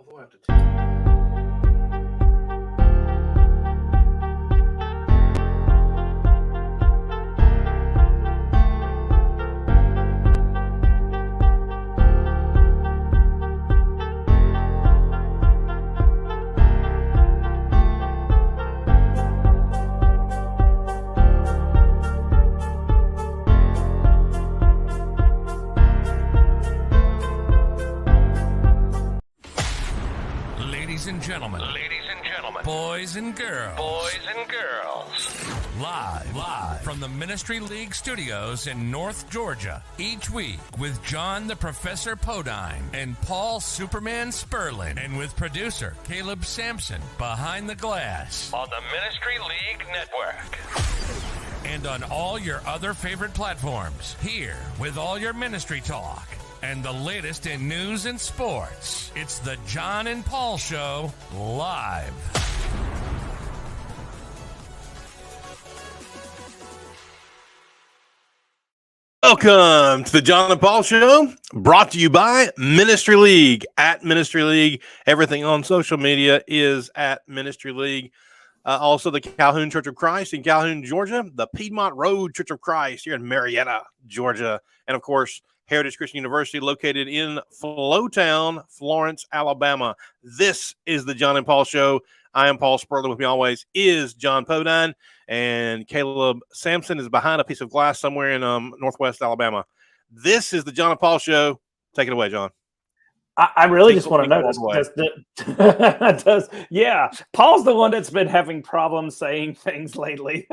Although I have to Ladies and gentlemen, boys and girls, live from the Ministry League studios in North Georgia, each week with Jon the Professor Podein and Paul Superman Spurlin, and with producer Caleb Sampson behind the glass on the Ministry League Network. And on all your other favorite platforms, here with all your ministry talk and the latest in news and sports. It's the Jon and Paul Show live. Welcome to the Jon and Paul Show, brought to you by Ministry League. At Ministry League, everything on social media is at Ministry League. Also, the Calhoun Church of Christ in Calhoun, Georgia, the Piedmont Road Church of Christ here in Marietta, Georgia, and of course, Heritage Christian University located in Flowtown, Florence, Alabama. This is the Jon and Paul Show. I am Paul Spurlin. With me always is Jon Podein, and Caleb Sampson is behind a piece of glass somewhere in northwest Alabama. This is the Jon and Paul Show. Take it away, Jon. I really just want to know this. Yeah, Paul's the one that's been having problems saying things lately.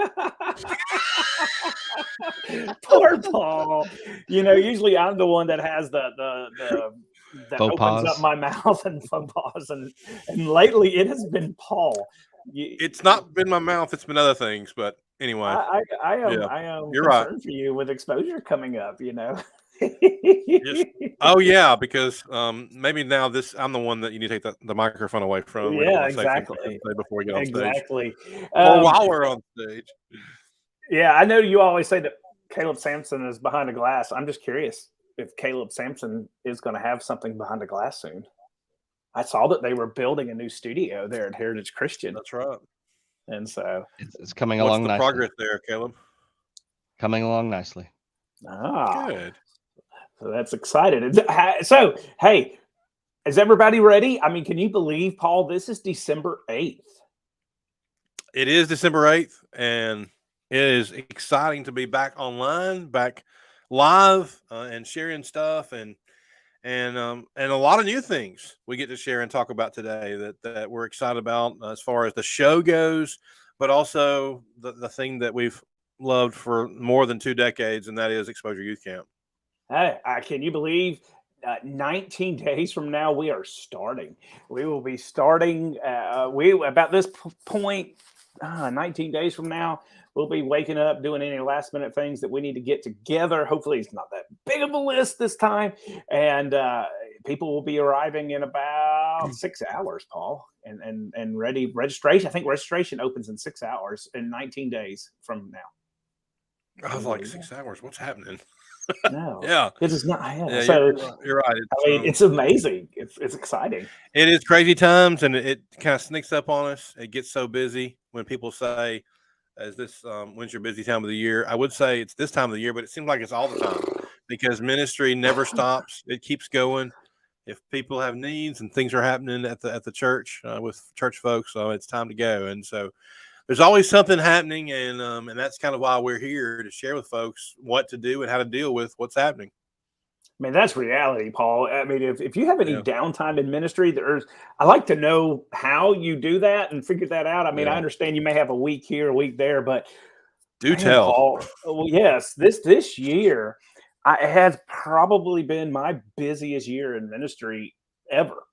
Poor Paul. You know, usually I'm the one that has that opens up my mouth and faux pas, and lately it has been Paul. It's not been my mouth; it's been other things. But anyway, I am You're concerned right. for you with exposure coming up. You know. Oh yeah, because maybe now I'm the one that you need to take the microphone away from. Yeah, exactly. Before we get on exactly. stage, or while we're on stage. Yeah, I know you always say that Caleb Sampson is behind a glass. I'm just curious if Caleb Sampson is going to have something behind the glass soon. I saw that they were building a new studio there at Heritage Christian. That's right. And so it's coming along nicely. What's the progress there, Caleb? Coming along nicely. Good. So that's exciting. So, hey, is everybody ready? I mean, can you believe, Paul, this is December 8th? It is December 8th, and it is exciting to be back online, back live, and sharing stuff, and a lot of new things we get to share and talk about today that we're excited about as far as the show goes, but also the thing that we've loved for more than 2 decades, and that is Exposure Youth Camp. Hey, can you believe 19 days from now we are starting? We will be starting. About this point, 19 days from now, we'll be waking up, doing any last minute things that we need to get together. Hopefully, it's not that big of a list this time, and people will be arriving in about 6 hours, Paul, and ready registration. I think registration opens in 6 hours in 19 days from now. I was like, 6 hours. What's happening? No, yeah, this is not. Yeah, so you're right. It's amazing. It's exciting. It is crazy times, and it kind of sneaks up on us. It gets so busy when people say, "Is this when's your busy time of the year?" I would say it's this time of the year, but it seems like it's all the time because ministry never stops. It keeps going. If people have needs and things are happening at the church with church folks, it's time to go. And so there's always something happening, and that's kind of why we're here to share with folks what to do and how to deal with what's happening. I mean, that's reality, Paul. I mean, if you have any downtime in ministry, I like to know how you do that and figure that out. I mean, I understand you may have a week here, a week there, but do tell. Paul, well, yes, this year it has probably been my busiest year in ministry ever,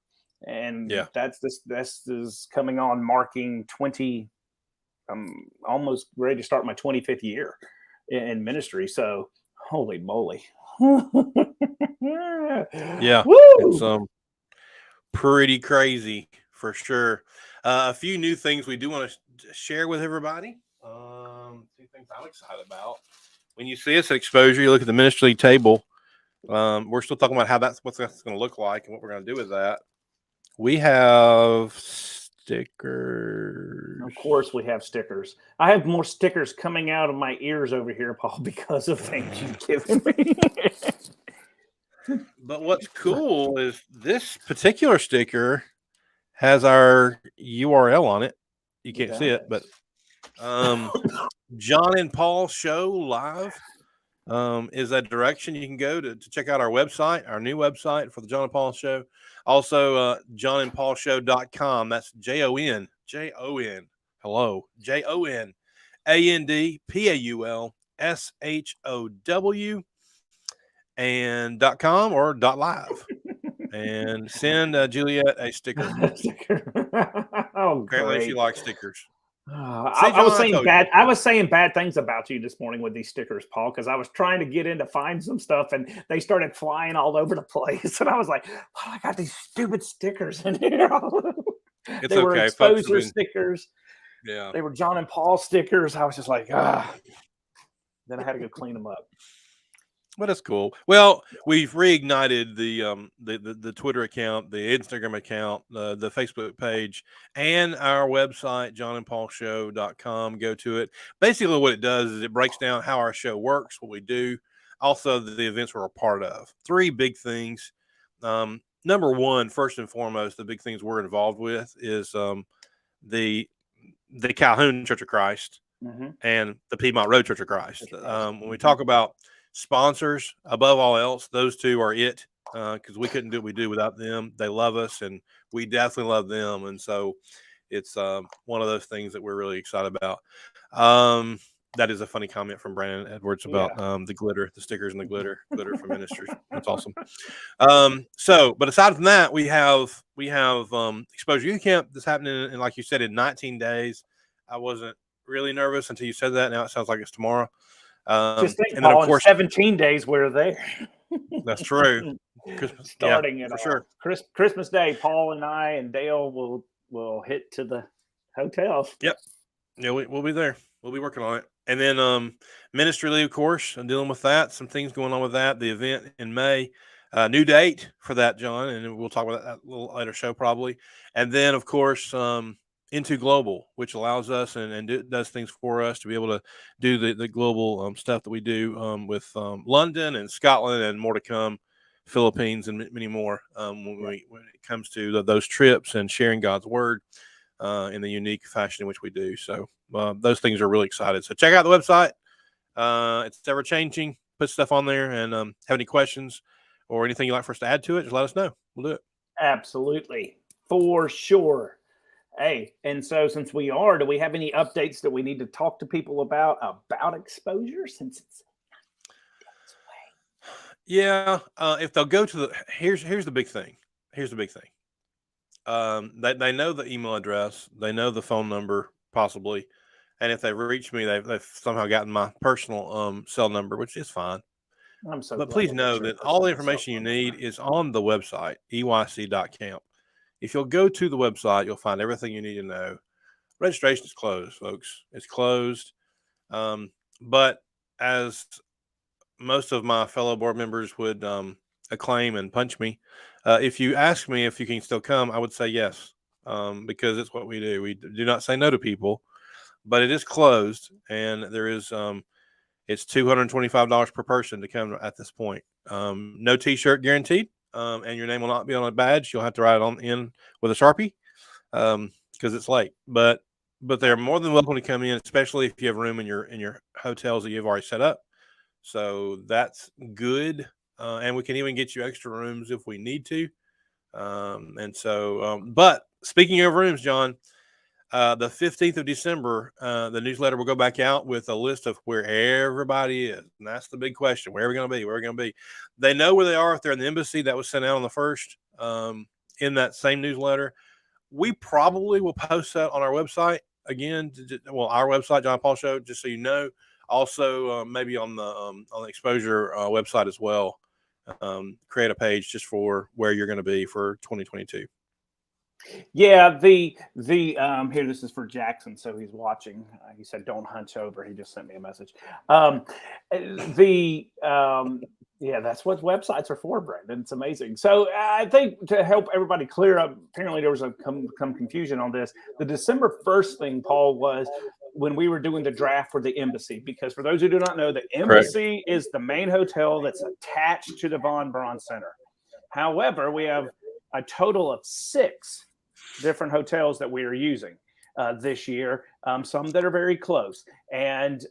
and this is coming on marking 20. I'm almost ready to start my 25th year in ministry. So, holy moly. Yeah. Woo! It's pretty crazy for sure. A few new things we do want to share with everybody. 2 things I'm excited about. When you see us at Exposure, you look at the ministry table. We're still talking about how what's that's going to look like and what we're going to do with that. We have stickers. Of course, we have stickers. I have more stickers coming out of my ears over here, Paul, because of things you've given me. But what's cool is this particular sticker has our URL on it. You can't see it, but Jon and Paul Show Live is a direction you can go to check out our website, our new website for the Jon and Paul Show. Also, jonandpaulshow.com. That's Jon. Hello, JONANDPAULSHOW and .com or .live. And send Juliet a sticker. Oh, Apparently, great. she likes stickers. I was saying bad. I was saying bad things about you this morning with these stickers, Paul, because I was trying to get in to find some stuff, and they started flying all over the place. And I was like, "Oh, I got these stupid stickers in here." It's they were okay. exposure stickers. Yeah, they were Jon and Paul stickers. I was just like, ah. Then I had to go clean them up. But it's cool. Well, we've reignited the Twitter account, the Instagram account, the Facebook page, and our website, jonandpaulshow.com. Go to it. Basically, what it does is it breaks down how our show works, what we do, also the events we're a part of. Three big things. Number one, first and foremost, the big things we're involved with is the Calhoun Church of Christ and the Piedmont Road Church of Christ. When we talk about sponsors, above all else, those two are it, because we couldn't do what we do without them. They love us, and we definitely love them. And so it's one of those things that we're really excited about. That is a funny comment from Brandon Edwards about the glitter, the stickers and the glitter for ministries. That's awesome. But aside from that, we have Exposure Youth Camp that's happening in, like you said, in 19 days. I wasn't really nervous until you said that. Now it sounds like it's tomorrow. Just think, and Paul, then, of course, 17 days we're there. That's true. Starting it for all. sure. Christmas Day, Paul and I and Dale will hit to the hotels. Yep. Yeah, we'll be there. We'll be working on it. And then Ministry League, of course, I'm dealing with that. Some things going on with that. The event in May. New date for that, Jon, and we'll talk about that a little later show probably. And then, of course, Into Global, which allows us and does things for us to be able to do the global stuff that we do with London and Scotland and more to come, Philippines and many more when it comes to those trips and sharing God's word in the unique fashion in which we do. So those things are really excited. So check out the website. It's ever changing. Put stuff on there, and have any questions or anything you'd like for us to add to it, just let us know. We'll do it. Absolutely. For sure. Hey, and so since do we have any updates that we need to talk to people about exposure since it's Yeah, if they'll go to here's the big thing. Here's the big thing. They know the email address, they know the phone number possibly, and if they reach me, they've somehow gotten my personal cell number, which is fine. I'm so. But please know that all the information you need is on the website, eyc.camp. If you'll go to the website, you'll find everything you need to know. Registration is closed, folks. It's closed. But as most of my fellow board members would acclaim and punch me, if you ask me if you can still come, I would say yes, because it's what we do. We do not say no to people, but it is closed, and there is it's $225 per person to come at this point. No T-shirt guaranteed. And your name will not be on a badge. You'll have to write it on in with a Sharpie because it's late. But they're more than welcome to come in, especially if you have room in your hotels that you've already set up. So that's good, and we can even get you extra rooms if we need to. But speaking of rooms, Jon, the 15th of December, the newsletter will go back out with a list of where everybody is. And that's the big question. Where are we going to be? Where are we going to be? They know where they are if they're in the embassy. That was sent out on the 1st in that same newsletter. We probably will post that on our website again. Our website, Jon Paul Show, just so you know. Also, maybe on the Exposure website as well. Create a page just for where you're going to be for 2022. Yeah, the here, this is for Jackson, so he's watching. He said, "Don't hunch over." He just sent me a message. Um, the Yeah, that's what websites are for, Brandon. It's amazing. So I think to help everybody clear up, apparently there was some confusion on this. The December 1st thing, Paul, was when we were doing the draft for the Embassy. Because for those who do not know, the Correct. Embassy is the main hotel that's attached to the Von Braun Center. However, we have a total of 6 different hotels that we are using this year, some that are very close. And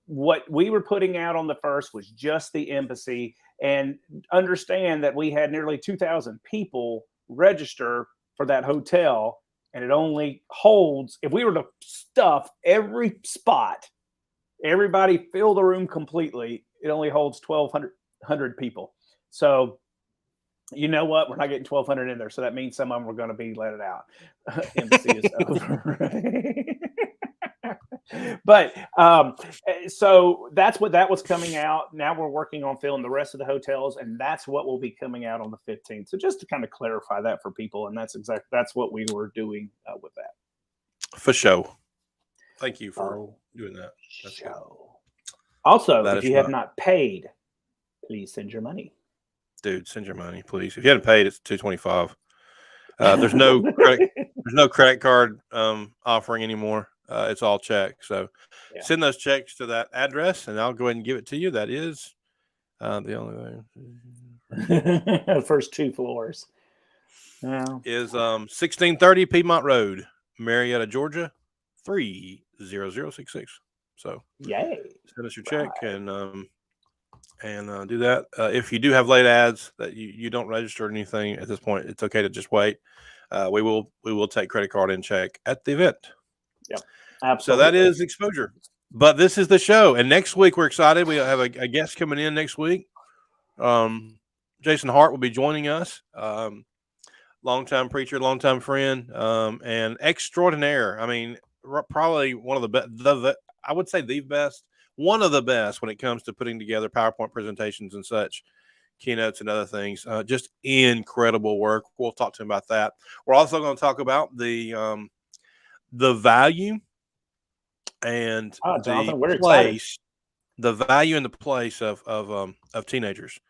what we were putting out on the first was just the Embassy. And understand that we had nearly 2,000 people register for that hotel. And it only holds, if we were to stuff every spot, everybody fill the room completely, it only holds 1,200 people. So, you know what? We're not getting 1,200 in there, so that means some of them are going to be let it out. Embassy is over. But so that's what that was coming out. Now we're working on filling the rest of the hotels, and that's what will be coming out on the 15th. So just to kind of clarify that for people, and that's what we were doing with that. For sure. Thank you for doing that. That's show. Also, That if is you have right. not paid, please send your money. Dude, send your money, please. If you haven't paid, it's $225. There's no credit card offering anymore. It's all check. So Yeah. send those checks to that address, and I'll go ahead and give it to you. That is the only way. First 2 floors. Yeah. Is 1630 Piedmont Road, Marietta, Georgia, 30066. So Yay. send us your check and do that. If you do have late ads that you don't register or anything at this point, it's okay to just wait. We will take credit card and check at the event. Yep. So Absolutely. that is exposure. But this is the show. And next week we're excited. We have a guest coming in next week. Jason Hart will be joining us. Longtime preacher, longtime friend, and extraordinaire. I mean, probably one of the best. I would say the best. One of the best when it comes to putting together PowerPoint presentations and such, keynotes and other things. Just incredible work. We'll talk to him about that. We're also going to talk about the value and Jonathan, the place, the value and the place of teenagers.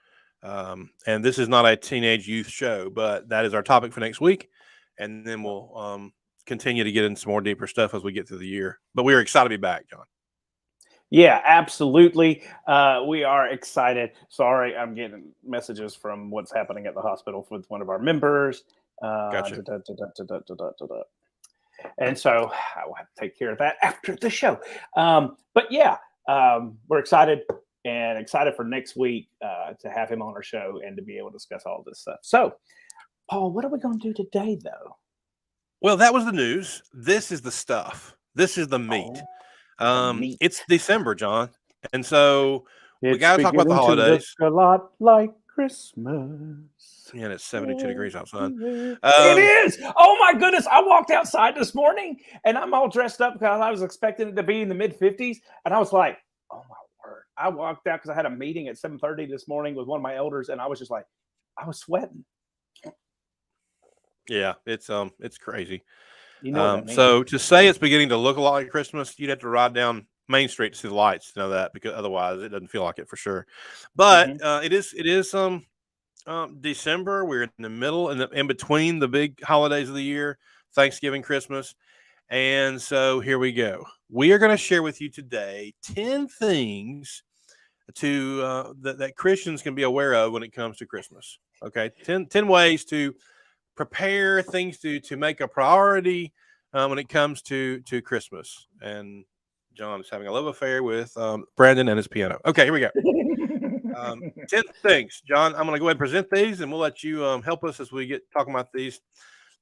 And this is not a teenage youth show, but that is our topic for next week. And then we'll continue to get into some more deeper stuff as we get through the year. But we are excited to be back, John. Yeah, absolutely. We are excited. Sorry, I'm getting messages from what's happening at the hospital with one of our members. Gotcha. And so I will have to take care of that after the show. But yeah, we're excited for next week to have him on our show and to be able to discuss all this stuff. So, Paul, what are we going to do today, though? Well, that was the news. This is the stuff. This is the meat. Meat. It's December, John, and so we got to talk about the holidays. A lot like Christmas. Yeah, and it's 72 degrees outside. It is. Oh my goodness! I walked outside this morning, and I'm all dressed up because I was expecting it to be in the mid-50s, and I was like, "Oh my word!" I walked out because I had a meeting at 7:30 this morning with one of my elders, and I was just like, I was sweating. Yeah, it's crazy. You know what I mean. So to say it's beginning to look a lot like Christmas, you'd have to ride down Main Street to see the lights to know that, because otherwise it doesn't feel like it for sure. But it is December. We're in the middle and in between the big holidays of the year, Thanksgiving, Christmas. And so here we go. We are going to share with you today 10 things that Christians can be aware of when it comes to Christmas. Okay, 10 ways to prepare, things to make a priority when it comes to Christmas. And John is having a love affair with Brandon and his piano. Okay, here we go. 10 things. John, I'm going to go ahead and present these, and we'll let you help us as we get talking about these.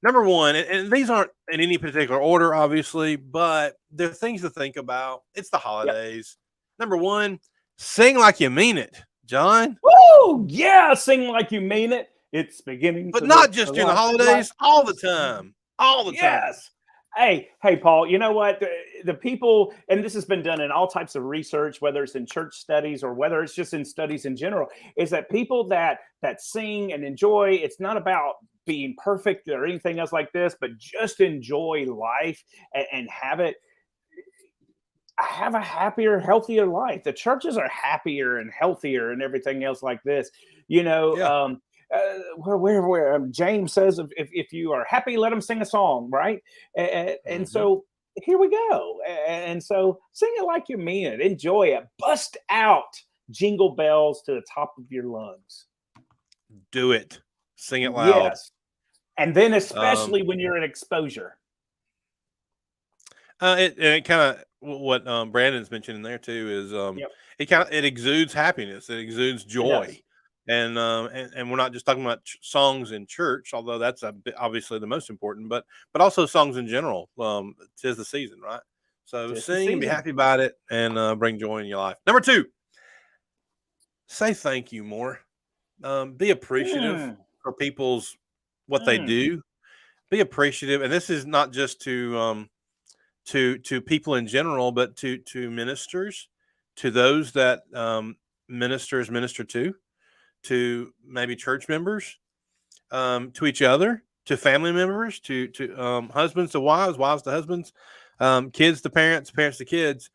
Number one, and these aren't in any particular order, obviously, but they're things to think about. It's the holidays. Yep. Number one, sing like you mean it, John. Woo! Yeah, sing like you mean it. It's beginning. But not just during the holidays, all the time. All the time. Yes. Hey, Paul, you know what? The people, and this has been done in all types of research, whether it's in church studies or whether it's just in studies in general, is that people that sing and enjoy, it's not about being perfect or anything else like this, but just enjoy life and have a happier, healthier life. The churches are happier and healthier and everything else like this. You know, Yeah. where James says, if you are happy, let them sing a song, right? And so here we go. And so sing it like you mean it. Enjoy it. Bust out jingle bells to the top of your lungs. Do it. Sing it loud. Yes. And then especially when you're in exposure. It kind of what Brandon's mentioning there too is it exudes happiness, it exudes joy, and we're not just talking about songs in church, although that's obviously the most important, but also songs in general. 'Tis the season, right? So sing and be happy about it, and bring joy in your life. Number 2, say thank you more. Be appreciative for people's what they do. Be appreciative, and this is not just to people in general, but to ministers, to those that ministers minister to maybe church members, to each other, to family members, to husbands to wives, wives to husbands, kids to parents, parents to kids.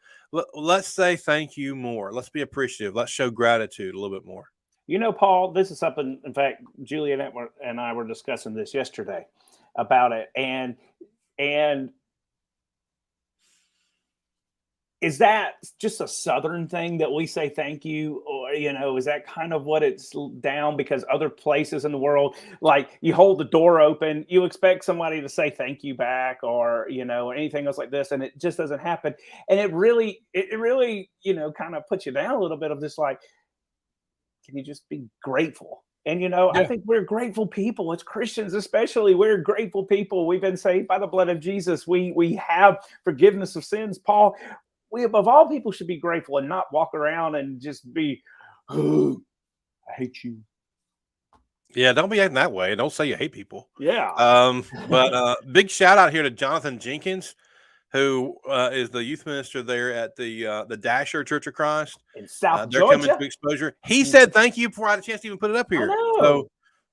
Let's say thank you more. Let's be appreciative. Let's show gratitude a little bit more. You know, Paul, this is something, in fact, Julia and I were discussing this yesterday about it. And is that just a Southern thing that we say thank you? Or, is that kind of what it's down? Because other places in the world, like you hold the door open, you expect somebody to say thank you back or anything else like this. And it just doesn't happen. And it really, kind of puts you down a little bit of this, like, can you just be grateful? And, I think we're grateful people. As Christians, especially, we're grateful people. We've been saved by the blood of Jesus. We have forgiveness of sins. Paul, we above all people should be grateful and not walk around and just be, oh, I hate you. Yeah, don't be acting that way. Don't say you hate people. Yeah. But big shout out here to Jonathan Jenkins, who is the youth minister there at the Dasher Church of Christ in South they're Georgia. coming to Exposure. He said thank you before I had a chance to even put it up here.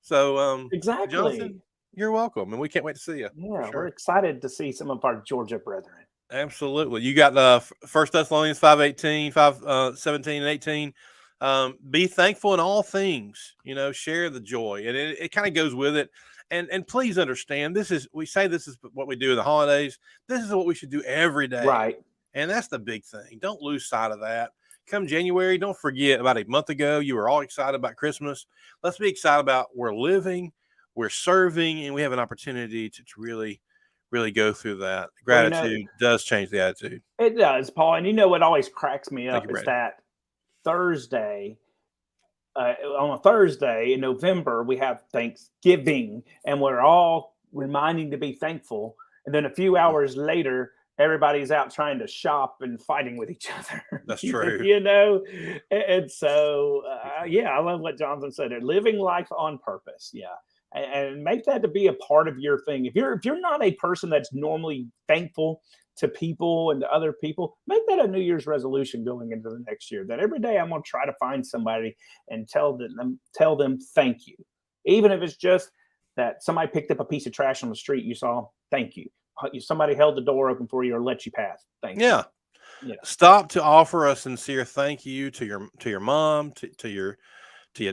So exactly. Jonathan, you're welcome, and we can't wait to see you. Yeah, we're excited to see some of our Georgia brethren. Absolutely. You got 1 Thessalonians 5:18, 5:17 and 18. Be thankful in all things, share the joy. And it kind of goes with it. And please understand, we say this is what we do in the holidays. This is what we should do every day. Right. And that's the big thing. Don't lose sight of that. Come January, don't forget about a month ago, you were all excited about Christmas. Let's be excited about we're living, we're serving, and we have an opportunity to really go through that. Gratitude does change the attitude. It does, Paul. And what always cracks me up is that Thursday, on a Thursday in November, we have Thanksgiving, and we're all reminding to be thankful. And then a few hours later, everybody's out trying to shop and fighting with each other. That's true. And so, I love what Jonathan said. They're living life on purpose. Yeah. And make that to be a part of your thing. If you're not a person that's normally thankful to people and to other people, make that a New Year's resolution going into the next year. That every day I'm going to try to find somebody and tell them thank you, even if it's just that somebody picked up a piece of trash on the street. You saw, thank you. Somebody held the door open for you or let you pass. Thank you. Yeah. Stop to offer a sincere thank you to your mom, to your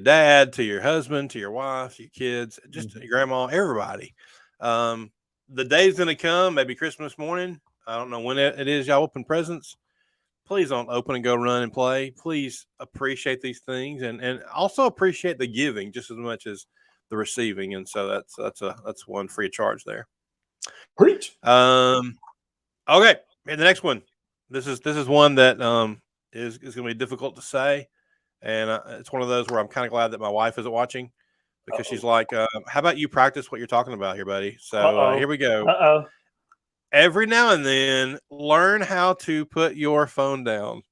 dad, to your husband, to your wife, to your kids, just to your grandma, everybody. The day's going to come, maybe Christmas morning. I don't know when it is y'all open presents. Please don't open and go run and play. Please appreciate these things and also appreciate the giving just as much as the receiving. And so that's one free of charge there. Preach. Okay. And the next one. This is one that is going to be difficult to say. And it's one of those where I'm kind of glad that my wife isn't watching because she's like, how about you practice what you're talking about here, buddy? So here we go. Every now and then, learn how to put your phone down.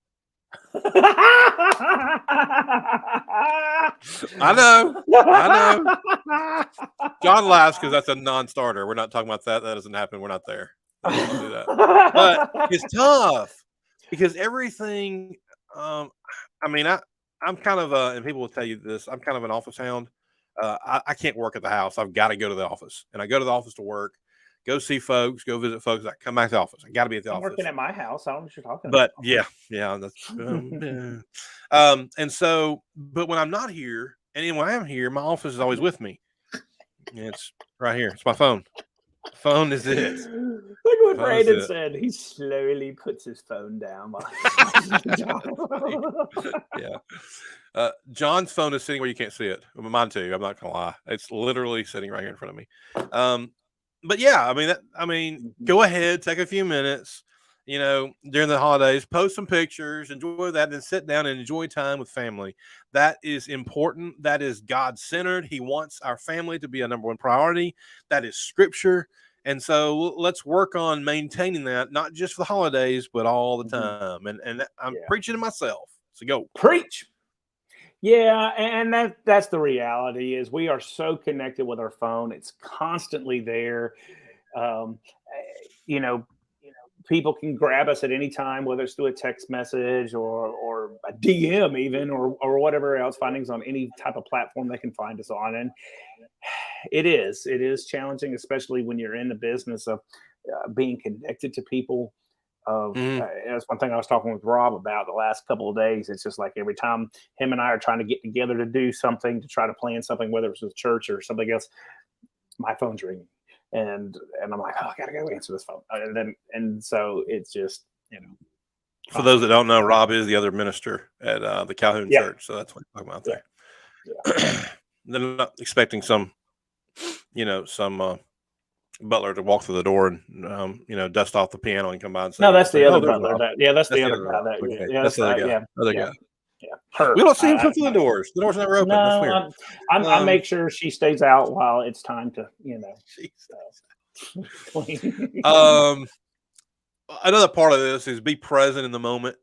I know. John laughs because that's a non-starter. We're not talking about that. That doesn't happen. We're not there. Do that. But it's tough because everything. I'm kind of and people will tell you this. I'm kind of an office hound. I can't work at the house. I've got to go to the office, and I go to the office to work, go see folks, go visit folks. I come back to the office. I got to be at the I'm office. working at my house. I don't know what you're talking But about. yeah, that's and so, but when I'm not here, and when I am here, my office is always with me. It's right here. It's my phone. Phone is it. Look what Phone is Brandon it. said. He slowly puts his phone down. Yeah. John's phone is sitting where you can't see it. Mine too. I'm not gonna lie. It's literally sitting right here in front of me. But yeah, I mean, go ahead, take a few minutes, during the holidays, post some pictures, enjoy that, and then sit down and enjoy time with family. That is important. That is God-centered. He wants our family to be a number one priority. That is scripture. And so let's work on maintaining that, not just for the holidays, but all the time. And I'm preaching to myself. So go. Preach. Yeah, and that's the reality is we are so connected with our phone. It's constantly there. Um, you know, people can grab us at any time, whether it's through a text message or a DM even or whatever else, findings on any type of platform they can find us on. And it is challenging, especially when you're in the business of being connected to people. That's one thing I was talking with Rob about the last couple of days. It's just like every time him and I are trying to get together to do something, to try to plan something, whether it's with church or something else, my phone's ringing, and I'm like, oh, I gotta go answer this phone, and so it's just For those that don't know, Rob is the other minister at the Calhoun Church, so that's what I'm talking about there. Yeah. They're not expecting some butler to walk through the door and dust off the piano and come by and say, no, that's the other butler. That's the other guy. That's the other guy. Other guy. We don't see him come through the doors. The doors never open. No, that's weird. I make sure she stays out while it's time to clean. Another part of this is be present in the moment.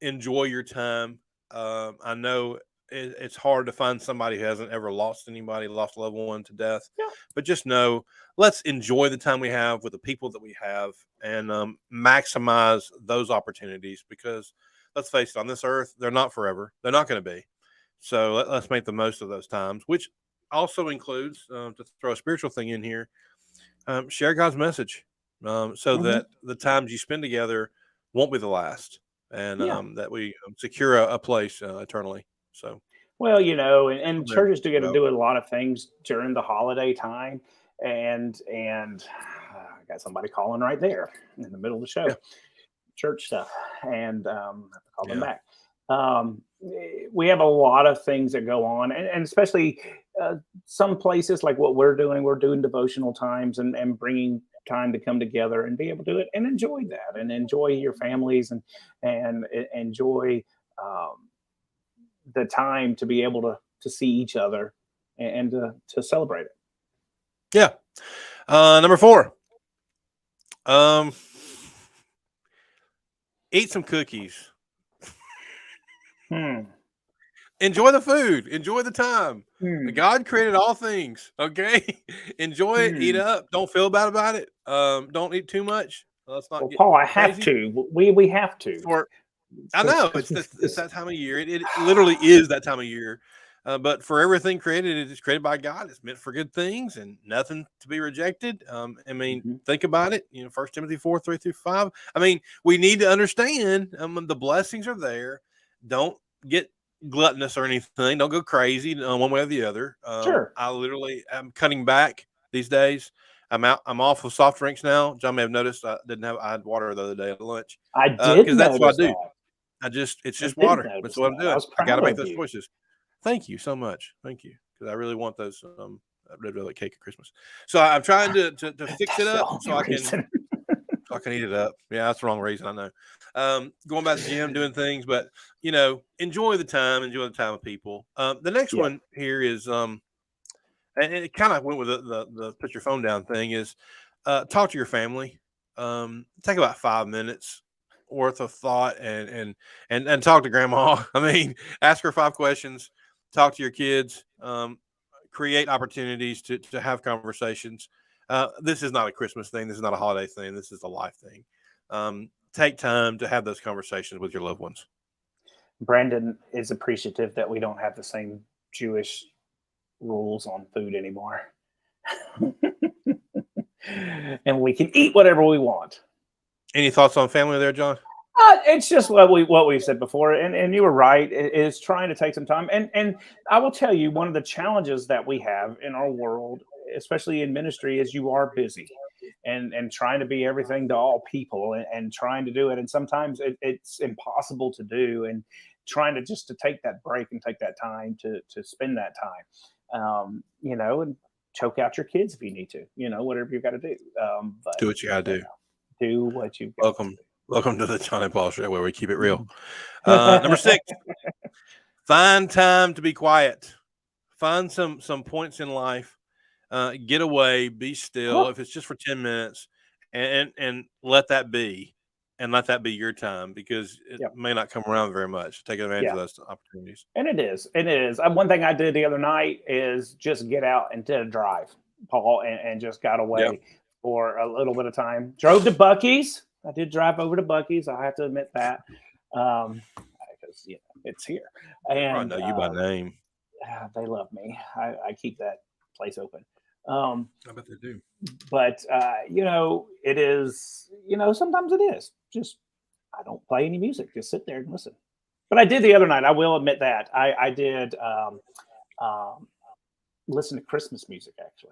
Enjoy your time. I know it's hard to find somebody who hasn't ever lost anybody, lost a loved one to death. Yeah. But just know, let's enjoy the time we have with the people that we have and maximize those opportunities because let's face it, on this earth, they're not forever. They're not going to be. So let's make the most of those times, which also includes, to throw a spiritual thing in here, share God's message so that the times you spend together won't be the last and that we secure a place eternally. So, well, and churches do get to do a lot of things during the holiday time, and I got somebody calling right there in the middle of the show, church stuff, and I have to call them back. We have a lot of things that go on, and especially some places like what we're doing devotional times and bringing time to come together and be able to do it and enjoy that and enjoy your families and enjoy the time to be able to see each other and to celebrate it. Yeah. Number 4. Eat some cookies. Enjoy the food. Enjoy the time. God created all things. Okay. Enjoy it. Eat up. Don't feel bad about it. Don't eat too much. Let's not Paul, I have to. We have to. I know it's that time of year. It literally is that time of year. But for everything created, it is created by God. It's meant for good things and nothing to be rejected. Think about it. 1 Timothy 4:3-5. We need to understand the blessings are there. Don't get gluttonous or anything. Don't go crazy one way or the other. Sure. I literally am cutting back these days. I'm off of soft drinks now. John may have noticed I had water the other day at lunch. I did because that's what I do. That. It's just water. That's what I'm doing. I got to make those choices. Thank you so much. Thank you. Because I really want those red velvet cake at Christmas. So I'm trying to fix it up so I can eat it up. Yeah, that's the wrong reason. I know. Going back to the gym, doing things, but enjoy the time. Enjoy the time with people. The next one here is and it kind of went with the put your phone down thing is talk to your family. Take about 5 minutes worth of thought and talk to grandma. Ask her 5 questions, talk to your kids, create opportunities to have conversations. This is not a Christmas thing. This is not a holiday thing. This is a life thing. Take time to have those conversations with your loved ones. Brandon is appreciative that we don't have the same Jewish rules on food anymore. And we can eat whatever we want. Any thoughts on family there, John? It's just what we said before, and you were right. It is trying to take some time, and I will tell you, one of the challenges that we have in our world, especially in ministry, is you are busy, and trying to be everything to all people, and trying to do it, and sometimes it's impossible to do, and trying to just to take that break and take that time to spend that time, and choke out your kids if you need to, whatever you've got to do. But Do what you got to do. do what you've got to do. Welcome to the Jon and Paul Show, where we keep it real. Number 6, find time to be quiet. Find some points in life. Get away, be still. If it's just for 10 minutes, and let that be, and let that be your time, because it may not come around very much. Take advantage of those opportunities. And it is. One thing I did the other night is just get out and did a drive, Paul, and just got away for a little bit of time. Drove to Buc-ee's. I did drive over to Buc-ee's. I have to admit that, because it's here. And I know you by name. They love me. I keep that place open. I bet they do. But it is. Sometimes it is just I don't play any music. Just sit there and listen. But I did the other night. I will admit that I did listen to Christmas music actually.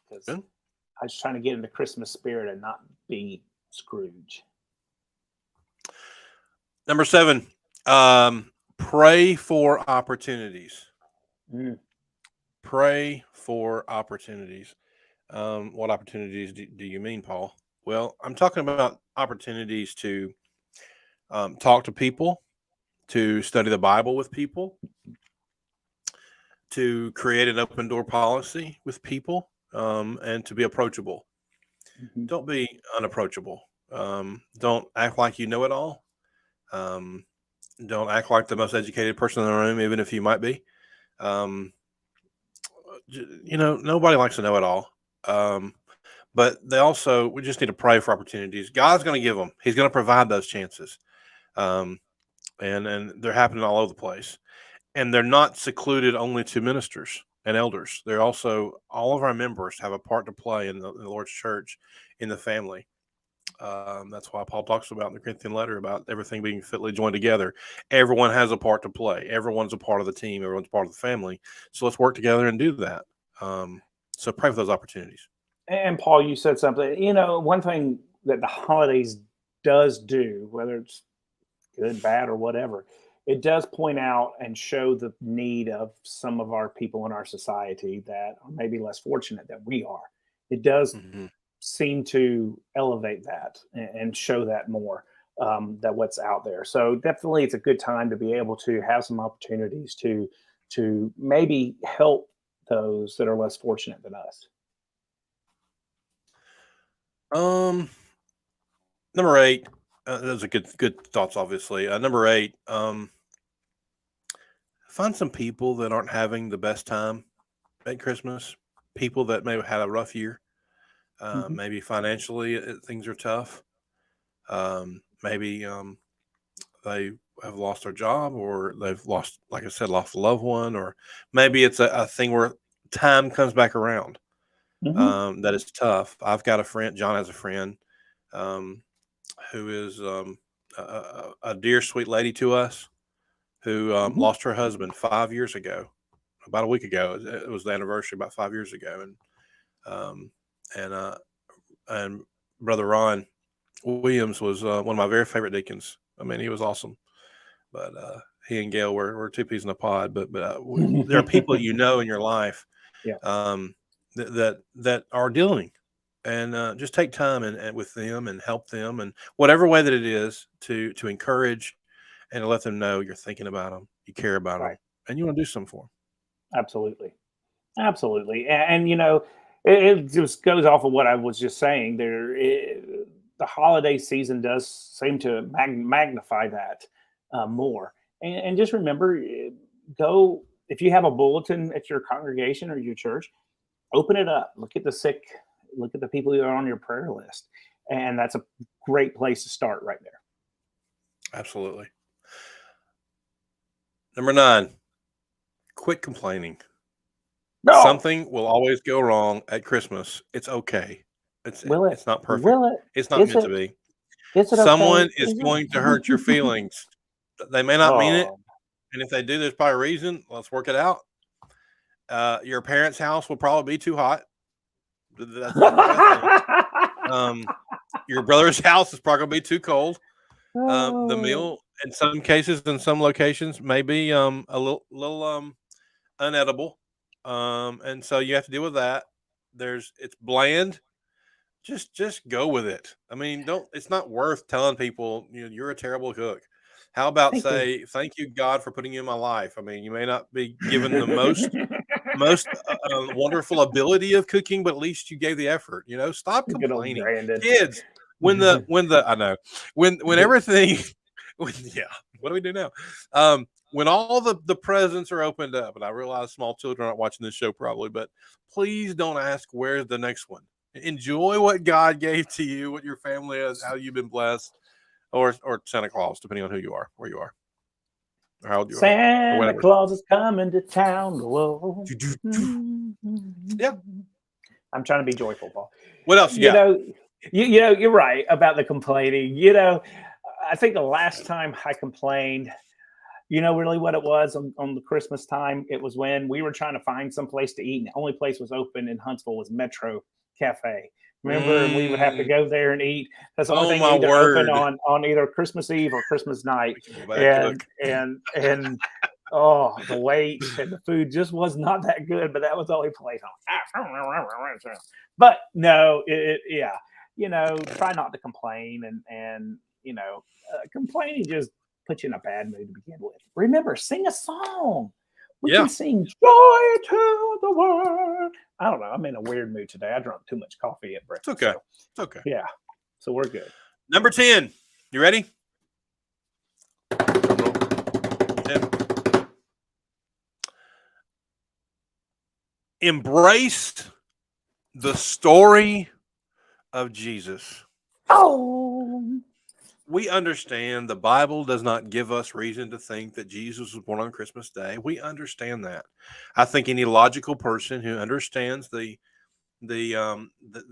Because I was trying to get into Christmas spirit and not be Scrooge. Number 7, pray for opportunities. Pray for opportunities. What opportunities do you mean, Paul? Well, I'm talking about opportunities to talk to people, to study the Bible with people, to create an open door policy with people, and to be approachable. Don't be unapproachable. Don't act like you know it all. Don't act like the most educated person in the room, even if you might be. Nobody likes to know it all. But we just need to pray for opportunities. God's going to give them. He's going to provide those chances. And they're happening all over the place. And they're not secluded only to ministers and elders. They're also, all of our members have a part to play in the Lord's church, in the family. That's why Paul talks about in the Corinthian letter about everything being fitly joined together. Everyone has a part to play. Everyone's a part of the team. Everyone's part of the family. So let's work together and do that. So pray for those opportunities. And Paul, you said something. One thing that the holidays does do, whether it's good, bad, or whatever, it does point out and show the need of some of our people in our society that are maybe less fortunate than we are. It does seem to elevate that and show that more, that what's out there. So definitely it's a good time to be able to have some opportunities to maybe help those that are less fortunate than us. Number 8, those are good thoughts, obviously. Number 8, find some people that aren't having the best time at Christmas, people that may have had a rough year. Maybe financially things are tough. Maybe they have lost their job, or they've lost, like I said, lost a loved one, or maybe it's a thing where time comes back around. That is tough. I've got a friend, John has a friend, who is a dear, sweet lady to us, who lost her husband 5 years ago, about a week ago. It was the anniversary about 5 years ago. And Brother Ron Williams was one of my very favorite deacons. I mean, he was awesome. But he and Gail were two peas in a pod. But there are people in your life that are dealing, and just take time and with them and help them, and whatever way that it is, to encourage and to let them know you're thinking about them, you care about them, and you want to do something for them. Absolutely. And it just goes off of what I was just saying there. The holiday season does seem to magnify that more. And just remember, go, if you have a bulletin at your congregation or your church, open it up, look at the sick, look at the people who are on your prayer list. And that's a great place to start right there. Absolutely. Number 9, quit complaining. No. Something will always go wrong at Christmas. It's okay. It's not perfect. Will it? It's not meant to be. Someone is going to hurt your feelings. They may not mean it, and if they do, there's probably a reason. Let's work it out. Your parents' house will probably be too hot. That's your brother's house is probably going to be too cold. The meal, in some cases, in some locations, may be a little unedible, and so you have to deal with that. It's bland. Just go with it. I mean, it's not worth telling people you're a terrible cook. How about thank you God for putting you in my life? I mean, you may not be given the most wonderful ability of cooking, but at least you gave the effort. Stop complaining, kids. When everything, what do we do now? When all the presents are opened up, and I realize small children aren't watching this show probably, but please don't ask where's the next one. Enjoy what God gave to you, what your family is, how you've been blessed, or Santa Claus, depending on who you are, where you are, or how old you are. Santa Claus is coming to town. Whoa. Yeah. I'm trying to be joyful, Paul. What else you got? You're right about the complaining. I think the last time I complained, really what it was on the Christmas time, it was when we were trying to find some place to eat, and the only place was open in Huntsville was Metro Cafe. Remember, we would have to go there and eat. That's the only thing either open on either Christmas Eve or Christmas night. And the wait and the food just was not that good, but that was the only place on. But no, try not to complain and complaining just puts you in a bad mood to begin with. Remember, sing a song. We can sing joy to the world. I don't know. I'm in a weird mood today. I drank too much coffee at breakfast. It's okay. It's okay. Yeah. So we're good. Number 10. You ready? 10. Embrace the story of Jesus. Oh. We understand the Bible does not give us reason to think that Jesus was born on Christmas Day. We understand that. I think any logical person who understands the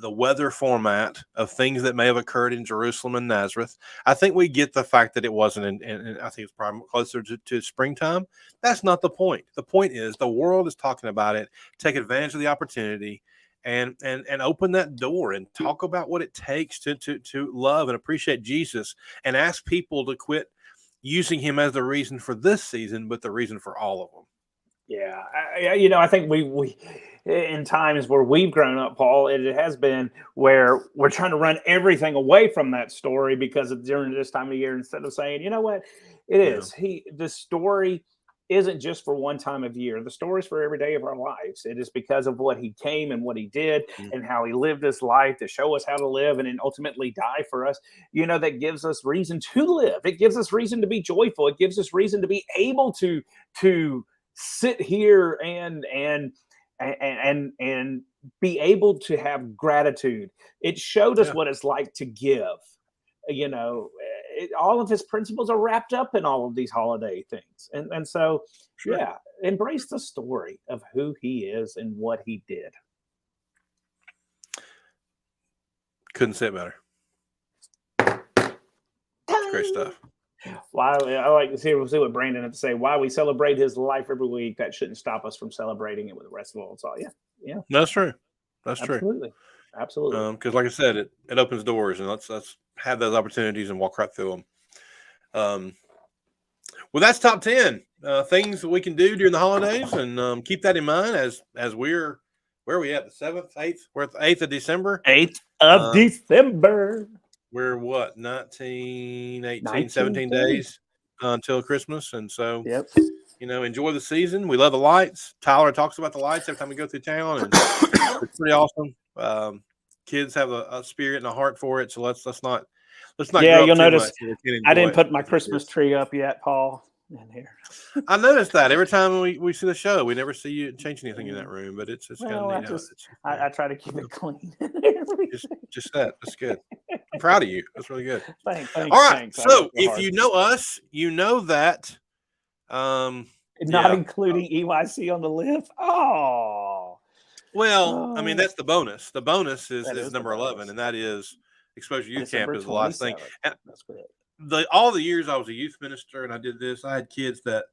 weather format of things that may have occurred in Jerusalem and Nazareth, I think we get the fact that it wasn't, and I think it's probably closer to springtime. That's not the point. The point is the world is talking about it. Take advantage of the opportunity. And open that door and talk about what it takes to love and appreciate Jesus, and ask people to quit using him as the reason for this season, but the reason for all of them. Yeah. I think we in times where we've grown up, Paul, it has been where we're trying to run everything away from that story because of during this time of year, instead of saying, you know what, it is. The story isn't just for one time of year. The story is for every day of our lives. It is because of what he came and what he did and how he lived his life to show us how to live and then ultimately die for us. That gives us reason to live. It gives us reason to be joyful. It gives us reason to be able to sit here and be able to have gratitude. It showed us what it's like to give. All of his principles are wrapped up in all of these holiday things. And so, embrace the story of who he is and what he did. Couldn't say it better. Great stuff. Why I like to see what Brandon had to say. Why we celebrate his life every week, that shouldn't stop us from celebrating it with the rest of the world. So yeah. That's true. That's true. Absolutely. Because like I said, it opens doors, and let's have those opportunities and walk right through them. Well, that's top 10 things that we can do during the holidays, and keep that in mind as where are we at? The 7th, 8th? We're at the 8th of December. 8th of December. We're what, 19, 18, 17 days until Christmas, and so enjoy the season. We love the lights. Tyler talks about the lights every time we go through town, and it's pretty awesome. Kids have a spirit and a heart for it, so let's not. Yeah, you'll notice I didn't put my Christmas tree up yet, Paul. In here, I noticed that every time we see the show, we never see you change anything in that room. But it's kind of neat. I try to keep it clean. just that. That's good. I'm proud of you. That's really good. Thanks. All right. So if you know us, you know that not including EYC on the list. Oh, well, I mean, that's the bonus. The bonus is number 11, bonus. and that is Exposure Youth December Camp is the last thing. And that's correct. all the years I was a youth minister and I did this, I had kids that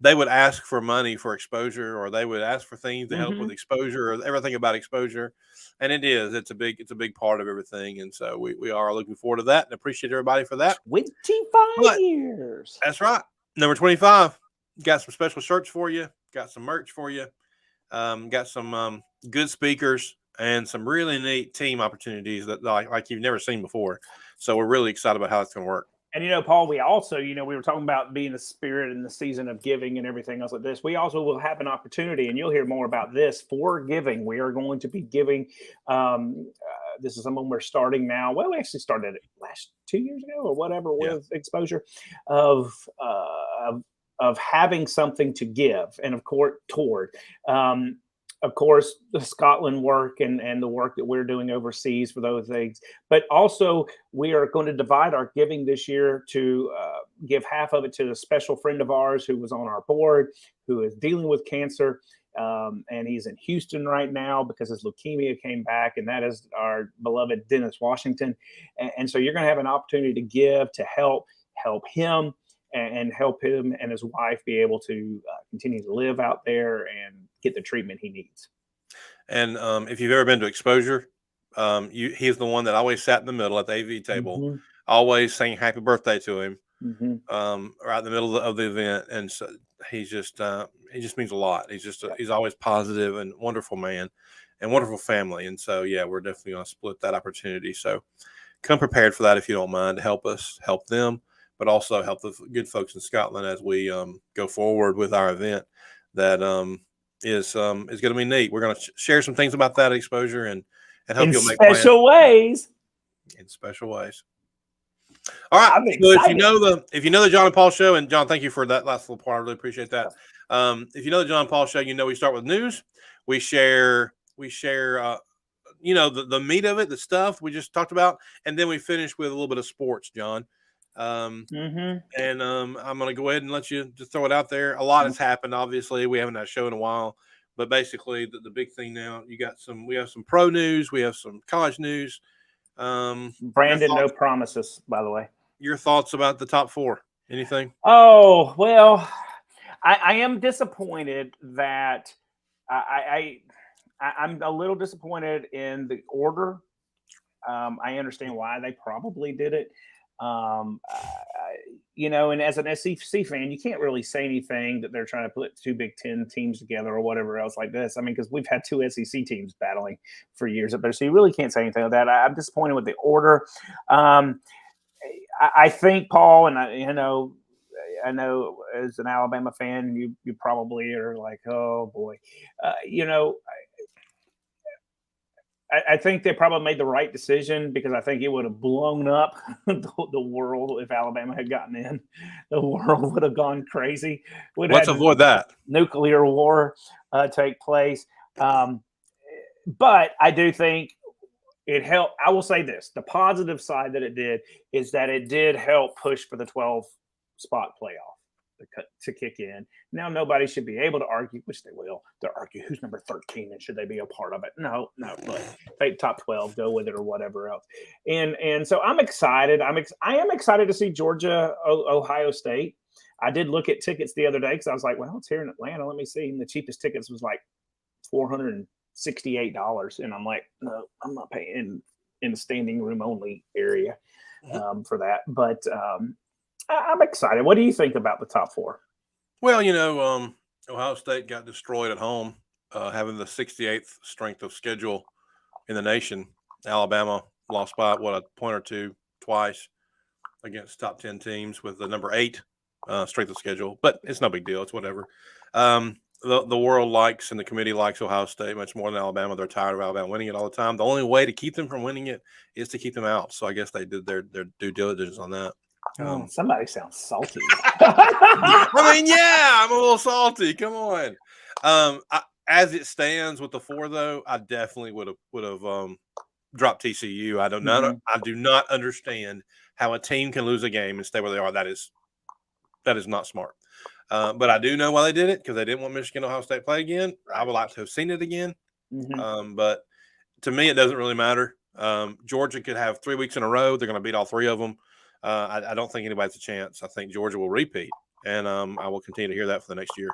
they would ask for money for exposure, or they would ask for things to help with exposure, or everything about exposure. And it's a big part of everything. And so we are looking forward to that and appreciate everybody for that. 25 years. That's right. Number 25. Got some special shirts for you. Got some merch for you. Got some good speakers and some really neat team opportunities that like you've never seen before. So we're really excited about how it's going to work. And, Paul, we also, we were talking about being the spirit in the season of giving and everything else like this. We also will have an opportunity, and you'll hear more about this, for giving. We are going to be giving. This is something we're starting now. Well, we actually started it last 2 years ago or whatever with Exposure of having something to give and, of course, toward. Of course, the Scotland work and the work that we're doing overseas for those things. But also, we are going to divide our giving this year to give half of it to a special friend of ours who was on our board, who is dealing with cancer. And he's in Houston right now because his leukemia came back. And that is our beloved Dennis Washington. And so you're going to have an opportunity to give to help him. And help him and his wife be able to continue to live out there and get the treatment he needs. And if you've ever been to Exposure, he's the one that always sat in the middle at the AV table, always saying happy birthday to him, right in the middle of the event. And so he just means a lot. He's always positive and wonderful man and wonderful family. And so, we're definitely going to split that opportunity. So come prepared for that if you don't mind, to help us, help them, but also help the good folks in Scotland as we go forward with our event. That is going to be neat. We're going to share some things about that Exposure and help you make special ways. In special ways. All right. So if you know the Jon and Paul Show, and Jon, thank you for that last little part. I really appreciate that. If you know the Jon and Paul Show, we start with news. We share the meat of it, the stuff we just talked about, and then we finish with a little bit of sports, Jon. And I'm going to go ahead and let you just throw it out there. A lot has happened. Obviously, we haven't had a show in a while, but basically the big thing now, we have some pro news. We have some college news. Brandon, no promises, by the way. Your thoughts about the top four? Anything? Oh, well, I am disappointed that I'm a little disappointed in the order. I understand why they probably did it. And as an SEC fan, you can't really say anything that they're trying to put two Big Ten teams together or whatever else like this. I mean, because we've had two SEC teams battling for years up there, so you really can't say anything like that. I'm disappointed with the order. I think, Paul, and I know as an Alabama fan, you probably are like, oh boy, I think they probably made the right decision, because I think it would have blown up the world if Alabama had gotten in. The world would have gone crazy. Let's avoid that. Nuclear war take place. But I do think it helped. I will say this. The positive side that it did is that it did help push for the 12-spot playoff to kick in. Now nobody should be able to argue, which they will. They'll argue who's number 13 and should they be a part of it. No, look, take top 12, go with it, or whatever else. And so I'm excited. I am excited to see Georgia, Ohio State. I did look at tickets the other day because I was like, well, it's here in Atlanta. Let me see. And the cheapest tickets was like $468. And I'm like, no, I'm not paying in the standing room only area for that. But I'm excited. What do you think about the top four? Well, Ohio State got destroyed at home, having the 68th strength of schedule in the nation. Alabama lost by a point or two twice against top 10 teams with the number 8 strength of schedule, but it's no big deal. It's whatever. The world likes and the committee likes Ohio State much more than Alabama. They're tired of Alabama winning it all the time. The only way to keep them from winning it is to keep them out. So I guess they did their due diligence on that. Somebody sounds salty. I mean, I'm a little salty. Come on. As it stands with the 4, though, I definitely would have dropped TCU. I do not understand how a team can lose a game and stay where they are. That is not smart. But I do know why they did it, because they didn't want Michigan Ohio State play again. I would like to have seen it again. But to me, it doesn't really matter. Georgia could have 3 weeks in a row. They're going to beat all three of them. I don't think anybody's a chance. I think Georgia will repeat, and I will continue to hear that for the next year.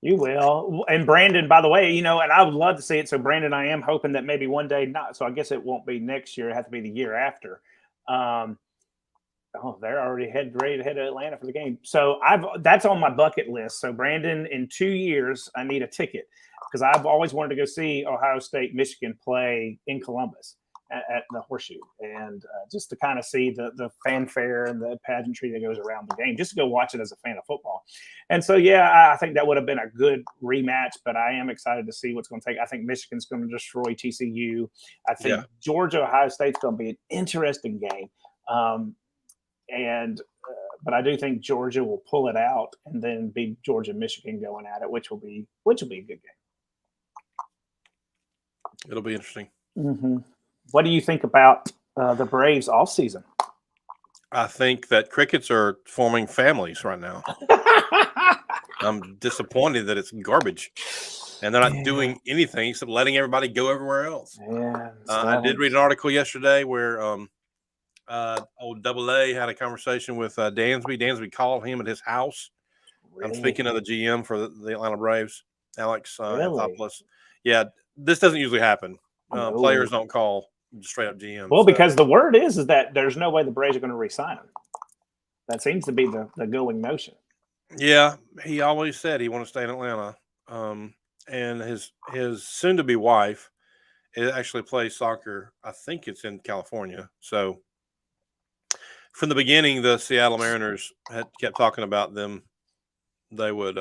You will. And Brandon, by the way, and I would love to see it. So, Brandon, I am hoping that maybe one day not. So, I guess it won't be next year. It has to be the year after. They're already ready to head to Atlanta for the game. So, that's on my bucket list. So, Brandon, in 2 years, I need a ticket because I've always wanted to go see Ohio State, Michigan play in Columbus at the Horseshoe, and just to kind of see the fanfare and the pageantry that goes around the game, just to go watch it as a fan of football. And so, I think that would have been a good rematch, but I am excited to see what's going to take. I think Michigan's going to destroy TCU. I think Georgia, Ohio State's going to be an interesting game. But I do think Georgia will pull it out and then be Georgia, Michigan going at it, which will be a good game. It'll be interesting. Mm-hmm. What do you think about the Braves offseason? I think that crickets are forming families right now. I'm disappointed that it's garbage, and they're not doing anything except letting everybody go everywhere else. I did read an article yesterday where old Double A had a conversation with Dansby. Dansby called him at his house. Really? I'm speaking of the GM for the Atlanta Braves, Alex Anthopoulos. Yeah, this doesn't usually happen. Players don't call straight up GM. Well, because the word is that there's no way the Braves are going to re-sign him. That seems to be the going notion. Yeah, he always said he wanted to stay in Atlanta. And his soon-to-be wife actually plays soccer. I think it's in California. So from the beginning, the Seattle Mariners had kept talking about them. They would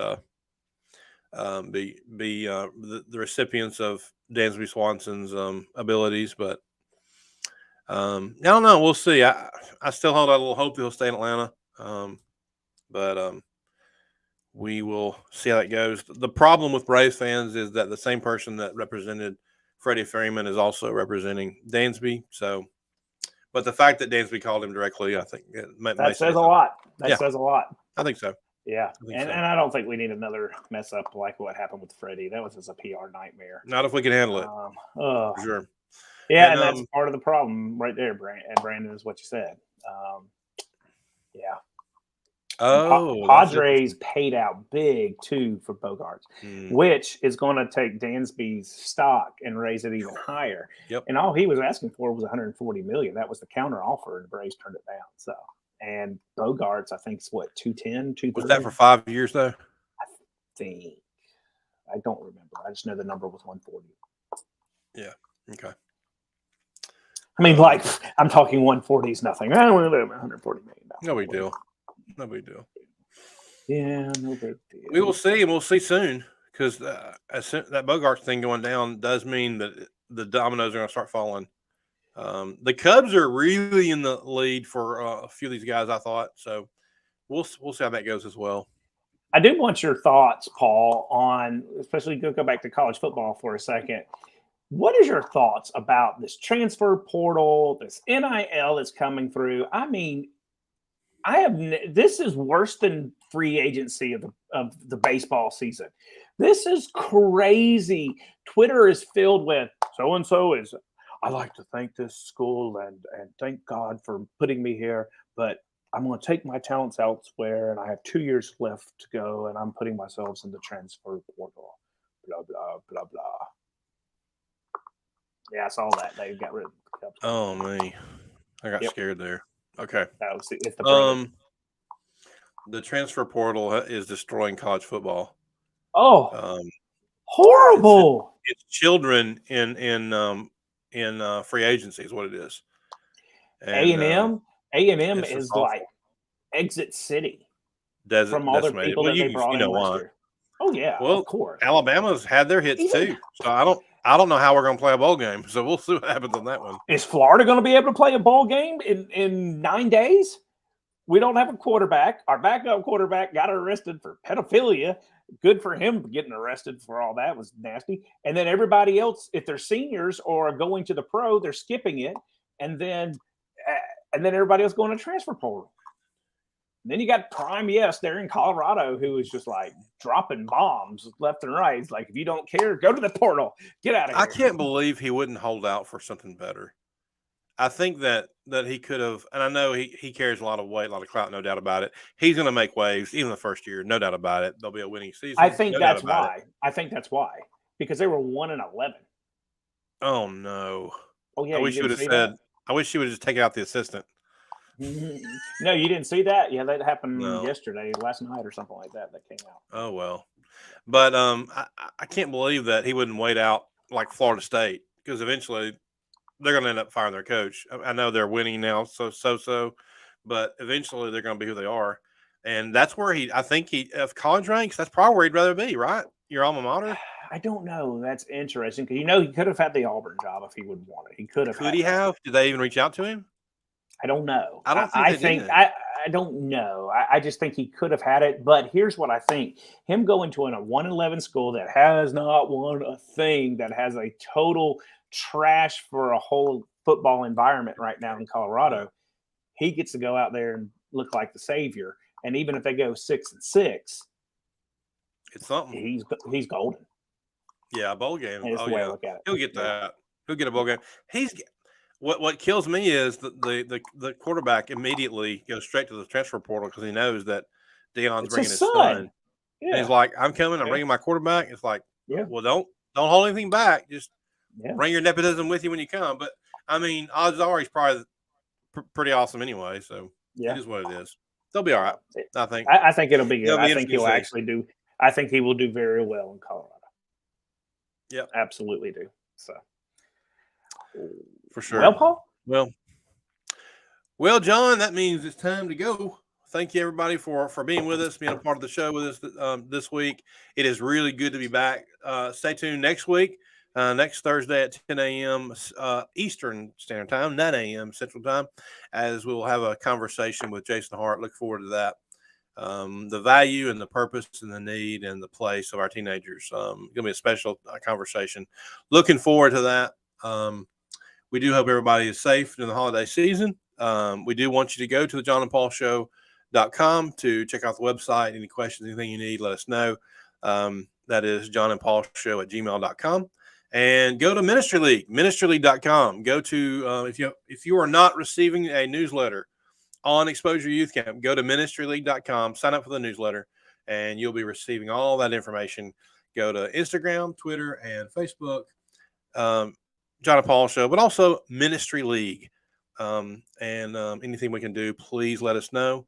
be the recipients of Dansby Swanson's abilities, but I don't know. We'll see. I still hold out a little hope that he'll stay in Atlanta, but we will see how that goes. The problem with Braves fans is that the same person that represented Freddie Freeman is also representing Dansby. So, but the fact that Dansby called him directly, I think that says a lot. That says a lot. I think so. Yeah, and I don't think we need another mess up like what happened with Freddie. That was just a PR nightmare. Not if we can handle it. For sure. Yeah, and that's part of the problem right there, Brandon, is what you said. Padres paid out big, too, for Bogaerts, which is going to take Dansby's stock and raise it even higher. Yep. And all he was asking for was $140 million. That was the counter offer, and the Braves turned it down. So, and Bogaerts, I think, is what, 210, 230? Was that for 5 years, though? I think. I don't remember. I just know the number was 140. Yeah. Okay. I mean, I'm talking 140 is nothing. I don't want to live $140 million. No big deal. No big deal. Yeah, no big deal. We will see, and we'll see soon, because that Bogaerts thing going down does mean that the dominoes are going to start falling. The Cubs are really in the lead for a few of these guys, I thought. So we'll see how that goes as well. I do want your thoughts, Paul, on especially go back to college football for a second. What is your thoughts about this transfer portal, this NIL that's coming through? I mean, this is worse than free agency of the baseball season. This is crazy. Twitter is filled with so-and-so is, I like to thank this school and thank God for putting me here, but I'm going to take my talents elsewhere, and I have 2 years left to go, and I'm putting myself in the transfer portal. Blah, blah, blah, blah. Yeah, I saw that. They got rid of the Cubs. Oh, man. I got scared there. Okay. It's the the transfer portal is destroying college football. Oh, horrible! It's children in free agency is what it is. A&M is awful. Like exit city from all the people that they brought in last year. Oh yeah, well, of course. Alabama's had their hits too, so I don't know how we're going to play a bowl game. So we'll see what happens on that one. Is Florida going to be able to play a bowl game in 9 days? We don't have a quarterback. Our backup quarterback got arrested for pedophilia. Good for him getting arrested for all that. It was nasty. And then everybody else, if they're seniors or going to the pro, they're skipping it. And then everybody else going to transfer portal. And then you got Prime Yes there in Colorado, who is just like dropping bombs left and right. It's like, if you don't care, go to the portal. Get out of here. I can't believe he wouldn't hold out for something better. I think that he could have, and I know he carries a lot of weight, a lot of clout, no doubt about it. He's going to make waves, even the first year, no doubt about it. There'll be a winning season. I think no that's doubt about why. it. I think that's why, because they were 1-11. Oh no! Oh yeah, I wish you would have said. that? I wish you would have just taken out the assistant. No, you didn't see that? Yeah, that happened No. yesterday, last night, or something like that. That came out. Oh well, but I can't believe that he wouldn't wait out like Florida State, because eventually they're going to end up firing their coach. I know they're winning now, so, but eventually they're going to be who they are, and that's where I think if college ranks, that's probably where he'd rather be, right? Your alma mater. I don't know. That's interesting, because he could have had the Auburn job if he would want it. He could have. Could he have? Did they even reach out to him? I don't know. I don't think I don't know. I just think he could have had it. But here's what I think: him going to a 1-11 school that has not won a thing, that has a total trash for a whole football environment right now in Colorado, he gets to go out there and look like the savior. And even if they go 6-6, it's something. He's golden. Yeah, a bowl game. That's the way I look at it. He'll get that. He'll get a bowl game. What kills me is the quarterback immediately goes straight to the transfer portal because he knows that Deion's bringing his son. Yeah. And he's like, I'm coming. I'm bringing my quarterback. It's like, yeah. Well, don't hold anything back. Just yeah. bring your nepotism with you when you come. But I mean, odds are he's probably pretty awesome anyway. So it is what it is. They'll be all right. I think. I think it'll be good. I think he'll actually do. I think he will do very well in Colorado. Yeah, absolutely do. So. For sure. Well, Paul? Well, John, that means it's time to go. Thank you, everybody, for being with us, being a part of the show with us this week. It is really good to be back. Stay tuned next week, next Thursday at 10 a.m. Eastern Standard Time, 9 a.m. Central Time, as we will have a conversation with Jason Hart. Look forward to that. The value and the purpose and the need and the place of our teenagers. Going to be a special conversation. Looking forward to that. We do hope everybody is safe during the holiday season. We do want you to go to the JonandPaulShow.com to check out the website. Any questions, anything you need, let us know. That is JonandPaulShow@gmail.com. And go to Ministry League, ministryleague.com. Go to, if you are not receiving a newsletter on Exposure Youth Camp, go to ministryleague.com, sign up for the newsletter, and you'll be receiving all that information. Go to Instagram, Twitter, and Facebook. Jon and Paul Show, but also Ministry League. And anything we can do, please let us know.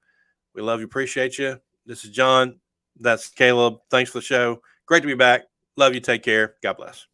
We love you. Appreciate you. This is John. That's Caleb. Thanks for the show. Great to be back. Love you. Take care. God bless.